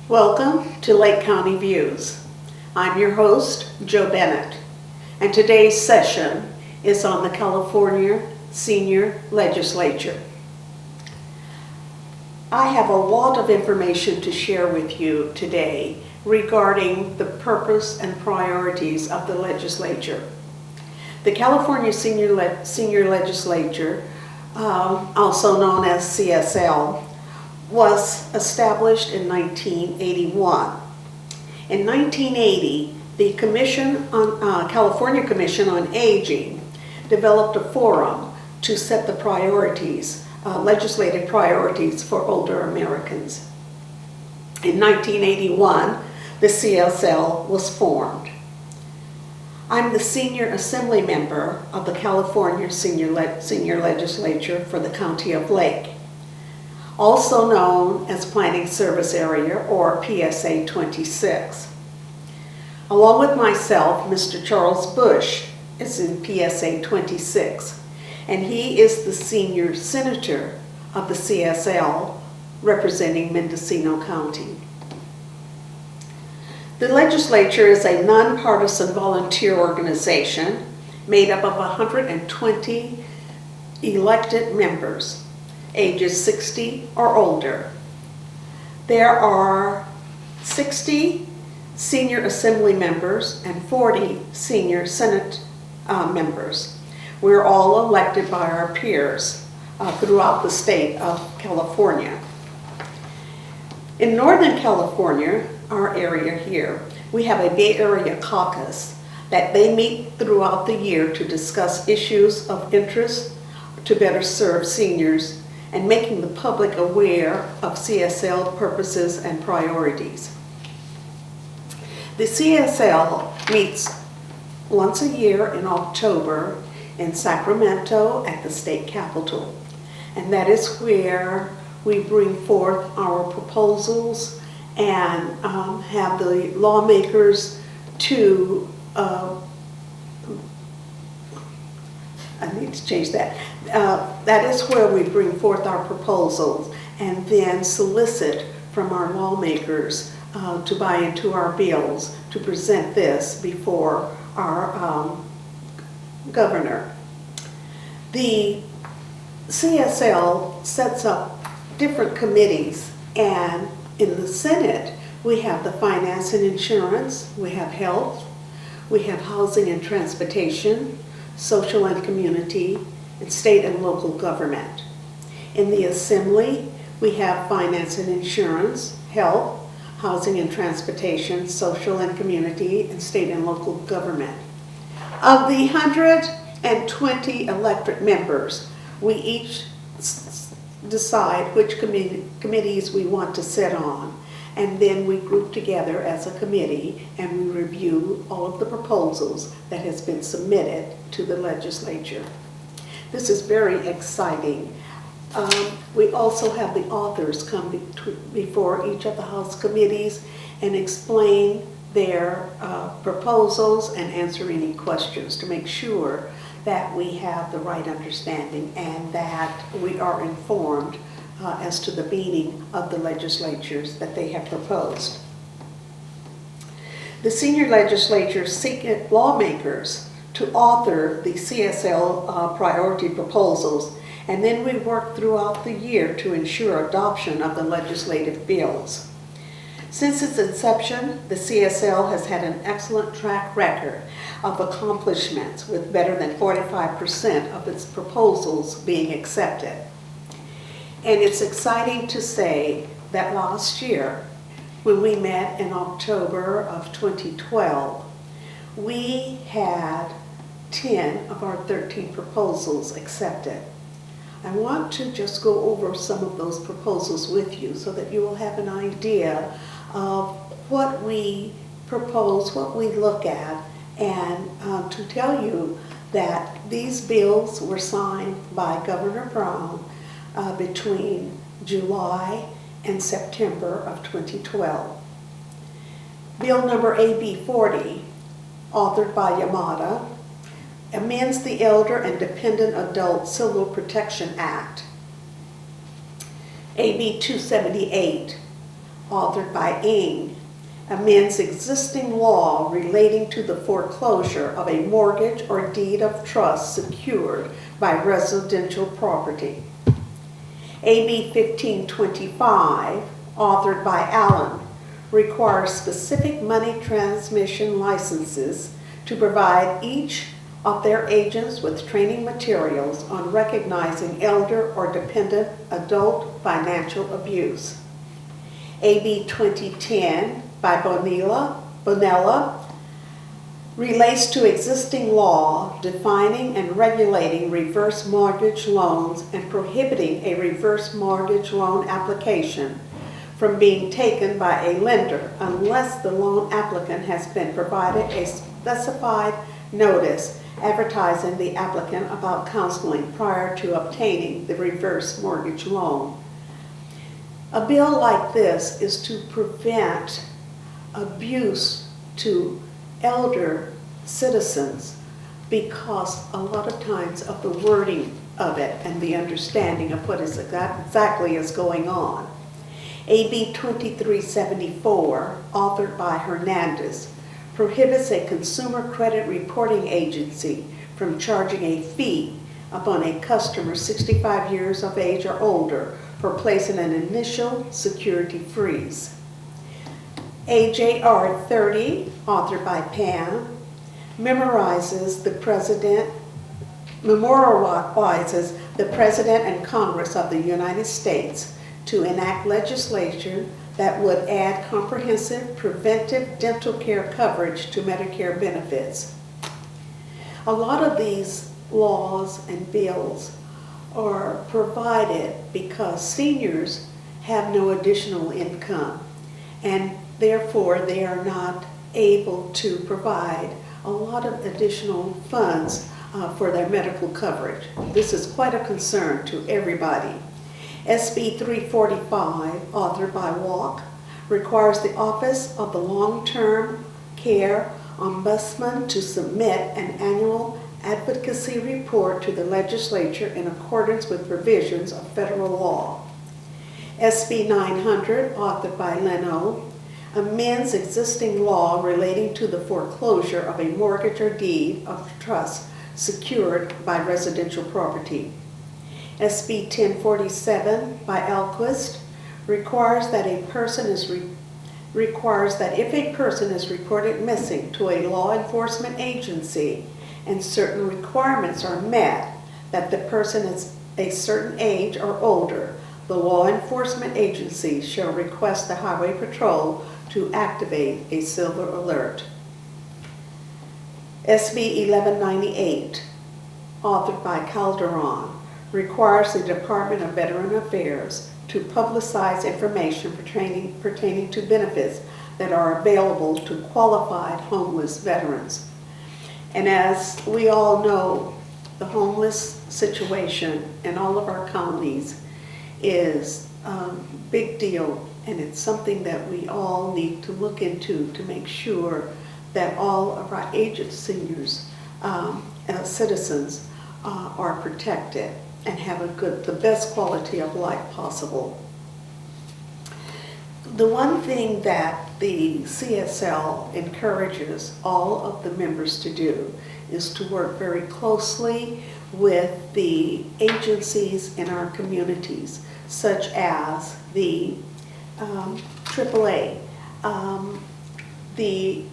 Welcome to Lake County Views. I'm your host, Joe Bennett, and today's session is on the California Senior Legislature. I have a lot of information to share with you today regarding the purpose and priorities of the legislature. The California Senior Legislature, also known as CSL, was established in 1981. In 1980, the California Commission on Aging developed a forum to set the priorities, legislative priorities for older Americans. In 1981, the CSL was formed. I'm the senior assembly member of the California Senior Legislature for the County of Lake, also known as Planning Service Area, or PSA 26. Along with myself, Mr. Charles Bush is in PSA 26, and he is the senior senator of the CSL representing Mendocino County. The legislature is a nonpartisan volunteer organization made up of 120 elected members, ages 60 or older. There are 60 senior assembly members and 40 senior senate members. We're all elected by our peers throughout the state of California. In Northern California, our area here, we have a Bay Area caucus that they meet throughout the year to discuss issues of interest to better serve seniors and making the public aware of CSL purposes and priorities. The CSL meets once a year in October in Sacramento at the state capitol, and that is where we bring forth our proposals and have the lawmakers to I need to change that. That is where we bring forth our proposals and then solicit from our lawmakers to buy into our bills to present this before our governor. The CSL sets up different committees, and in the Senate we have the Finance and Insurance, we have Health, we have Housing and Transportation, Social and Community, and State and Local Government. In the Assembly, we have Finance and Insurance, Health, Housing and Transportation, Social and Community, and State and Local Government. Of the 120 elected members, we each decide which committees we want to sit on, and then we group together as a committee and we review all of the proposals that has been submitted to the legislature. This is very exciting. We also have the authors come before each of the House committees and explain their proposals and answer any questions to make sure that we have the right understanding and that we are informed as to the meaning of the legislatures that they have proposed. The senior legislature seek lawmakers to author the CSL priority proposals, and then we work throughout the year to ensure adoption of the legislative bills. Since its inception, the CSL has had an excellent track record of accomplishments, with better than 45% of its proposals being accepted. And it's exciting to say that last year, when we met in October of 2012, we had 10 of our 13 proposals accepted. I want to just go over some of those proposals with you so that you will have an idea of what we propose, what we look at, and to tell you that these bills were signed by Governor Brown between July and September of 2012. Bill number AB 40, authored by Yamada, amends the Elder and Dependent Adult Civil Protection Act. AB 278, authored by Ng, amends existing law relating to the foreclosure of a mortgage or deed of trust secured by residential property. AB 1525, authored by Allen, requires specific money transmission licenses to provide each of their agents with training materials on recognizing elder or dependent adult financial abuse. AB 2010 by Bonella relates to existing law defining and regulating reverse mortgage loans and prohibiting a reverse mortgage loan application from being taken by a lender unless the loan applicant has been provided a specified notice advertising the applicant about counseling prior to obtaining the reverse mortgage loan. A bill like this is to prevent abuse to elder citizens because a lot of times of the wording of it and the understanding of what is exactly is going on. AB 2374, authored by Hernandez, prohibits a consumer credit reporting agency from charging a fee upon a customer 65 years of age or older for placing an initial security freeze. AJR 30, authored by Pam, memorializes the President and Congress of the United States to enact legislation that would add comprehensive preventive dental care coverage to Medicare benefits. A lot of these laws and bills are provided because seniors have no additional income, and therefore they are not able to provide a lot of additional funds for their medical coverage. This is quite a concern to everybody. SB 345, authored by Walk, requires the Office of the Long-Term Care Ombudsman to submit an annual advocacy report to the legislature in accordance with provisions of federal law. SB 900, authored by Leno, amends existing law relating to the foreclosure of a mortgage or deed of trust secured by residential property. SB 1047 by Alquist requires that if a person is reported missing to a law enforcement agency and certain requirements are met, that the person is a certain age or older, the law enforcement agency shall request the Highway Patrol to activate a silver alert. SB 1198, authored by Calderon, requires the Department of Veteran Affairs to publicize information pertaining to benefits that are available to qualified homeless veterans. And as we all know, the homeless situation in all of our counties is a big deal, and it's something that we all need to look into to make sure that all of our aged seniors, citizens, are protected and have the best quality of life possible. The one thing that the CSL encourages all of the members to do is to work very closely with the agencies in our communities, such as the AAA, the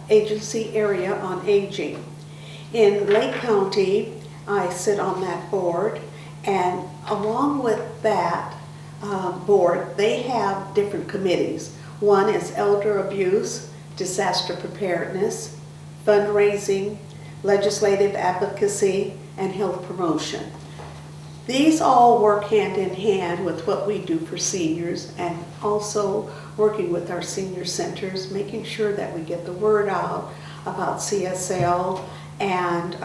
Agency Area on Aging. In Lake County, I sit on that board, and along with that board, they have different committees. One is elder abuse, disaster preparedness, fundraising, legislative advocacy, and health promotion. These all work hand in hand with what we do for seniors, and also working with our senior centers, making sure that we get the word out about CSL and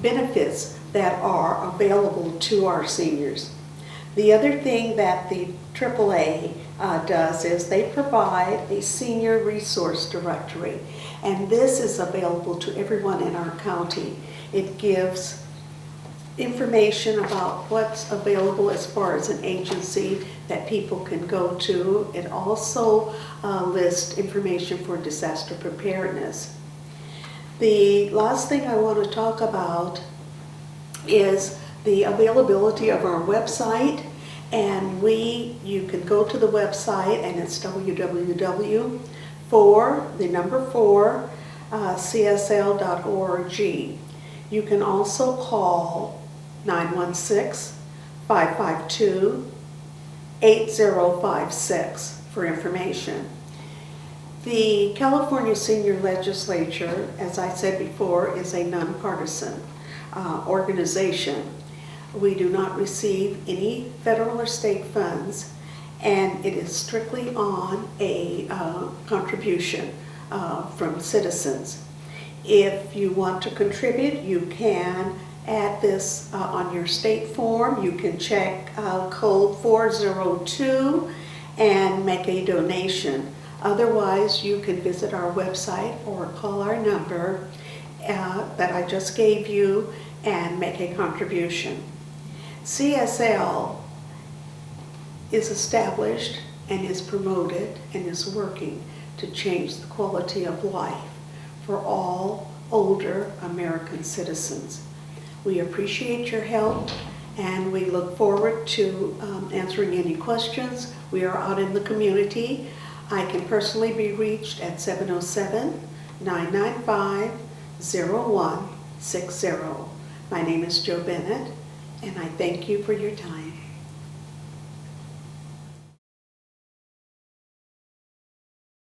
benefits that are available to our seniors. The other thing that the AAA does is they provide a senior resource directory, and this is available to everyone in our county. It gives information about what's available as far as an agency that people can go to. It also lists information for disaster preparedness. The last thing I want to talk about is the availability of our website. And you can go to the website, and it's www.csl.org. You can also call 916-552-8056 for information. The California Senior Legislature, as I said before, is a nonpartisan organization. We do not receive any federal or state funds, and it is strictly on a contribution from citizens. If you want to contribute, you can add this on your state form. You can check code 402 and make a donation. Otherwise, you can visit our website or call our number that I just gave you and make a contribution. CSL is established and is promoted and is working to change the quality of life for all older American citizens. We appreciate your help, and we look forward to answering any questions. We are out in the community. I can personally be reached at 707-995-0160. My name is Jo Bennett, and I thank you for your time.